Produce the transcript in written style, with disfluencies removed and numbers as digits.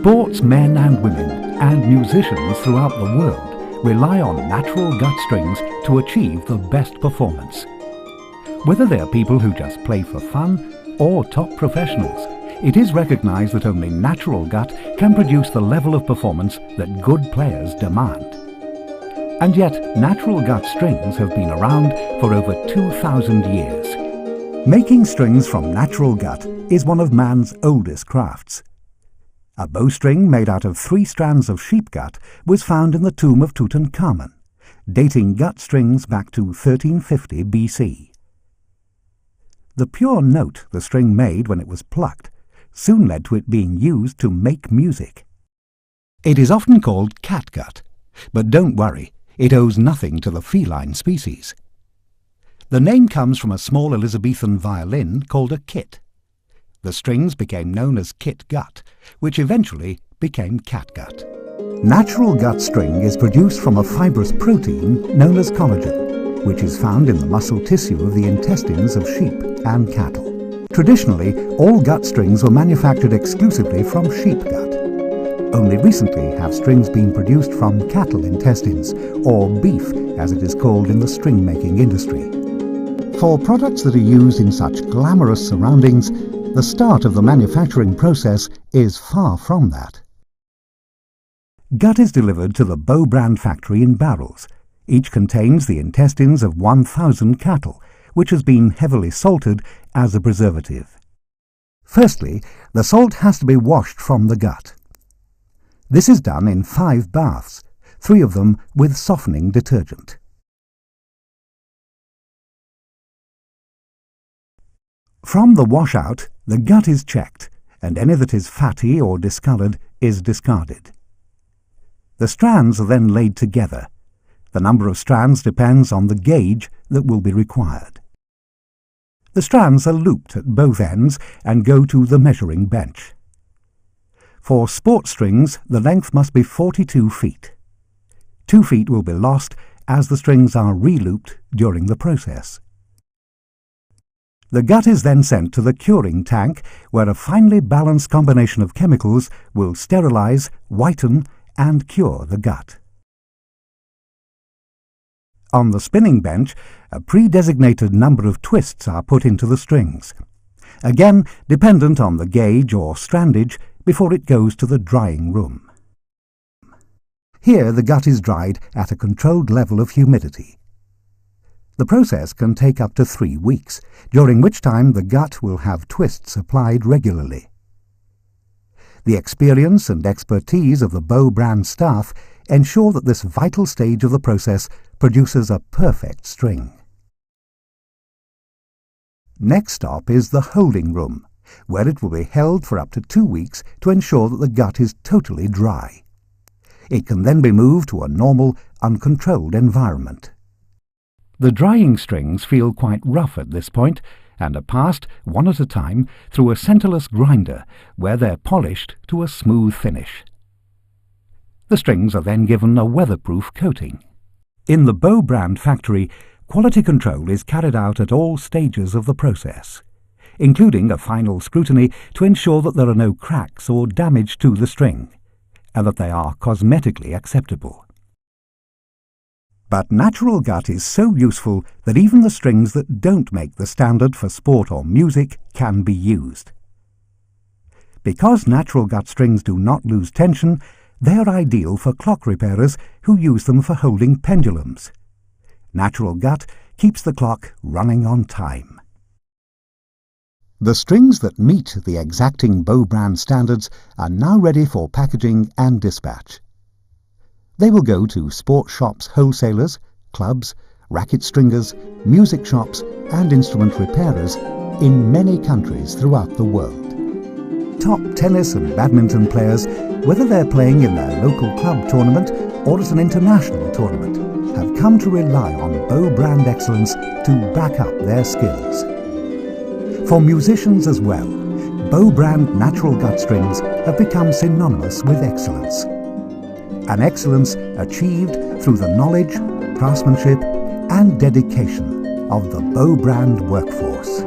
Sportsmen and women and musicians throughout the world rely on natural gut strings to achieve the best performance. Whether they are people who just play for fun or top professionals, it is recognized that only natural gut can produce the level of performance that good players demand. And yet, natural gut strings have been around for over 2,000 years. Making strings from natural gut is one of man's oldest crafts. A bowstring made out of 3 strands of sheep gut was found in the tomb of Tutankhamun, dating gut strings back to 1350 BC. The pure note the string made when it was plucked soon led to it being used to make music. It is often called catgut, but don't worry, it owes nothing to the feline species. The name comes from a small Elizabethan violin called a kit. The strings became known as kit gut, which eventually became catgut. Natural gut string is produced from a fibrous protein known as collagen, which is found in the muscle tissue of the intestines of sheep and cattle. Traditionally, all gut strings were manufactured exclusively from sheep gut. Only recently have strings been produced from cattle intestines, or beef as it is called in the string-making industry. For products that are used in such glamorous surroundings, the start of the manufacturing process is far from that. Gut is delivered to the Bow brand factory in barrels. Each contains the intestines of 1,000 cattle, which has been heavily salted as a preservative. Firstly, the salt has to be washed from the gut. This is done in 5 baths, 3 of them with softening detergent. From the washout, the gut is checked, and any that is fatty or discoloured is discarded. The strands are then laid together. The number of strands depends on the gauge that will be required. The strands are looped at both ends and go to the measuring bench. For sport strings, the length must be 42 feet. 2 feet will be lost as the strings are re-looped during the process. The gut is then sent to the curing tank, where a finely balanced combination of chemicals will sterilize, whiten, and cure the gut. On the spinning bench, a pre-designated number of twists are put into the strings, again dependent on the gauge or strandage before it goes to the drying room. Here the gut is dried at a controlled level of humidity. The process can take up to 3 weeks, during which time the gut will have twists applied regularly. The experience and expertise of the Bow brand staff ensure that this vital stage of the process produces a perfect string. Next stop is the holding room, where it will be held for up to 2 weeks to ensure that the gut is totally dry. It can then be moved to a normal, uncontrolled environment. The drying strings feel quite rough at this point and are passed, one at a time, through a centerless grinder, where they're polished to a smooth finish. The strings are then given a weatherproof coating. In the Bow brand factory, quality control is carried out at all stages of the process, including a final scrutiny to ensure that there are no cracks or damage to the string, and that they are cosmetically acceptable. But natural gut is so useful that even the strings that don't make the standard for sport or music can be used. Because natural gut strings do not lose tension, they are ideal for clock repairers who use them for holding pendulums. Natural gut keeps the clock running on time. The strings that meet the exacting Bow brand standards are now ready for packaging and dispatch. They will go to sports shops, wholesalers, clubs, racket stringers, music shops and instrument repairers in many countries throughout the world. Top tennis and badminton players, whether they're playing in their local club tournament or at an international tournament, have come to rely on Bow brand excellence to back up their skills. For musicians as well, Bow brand natural gut strings have become synonymous with excellence. An excellence achieved through the knowledge, craftsmanship and dedication of the Bow brand workforce.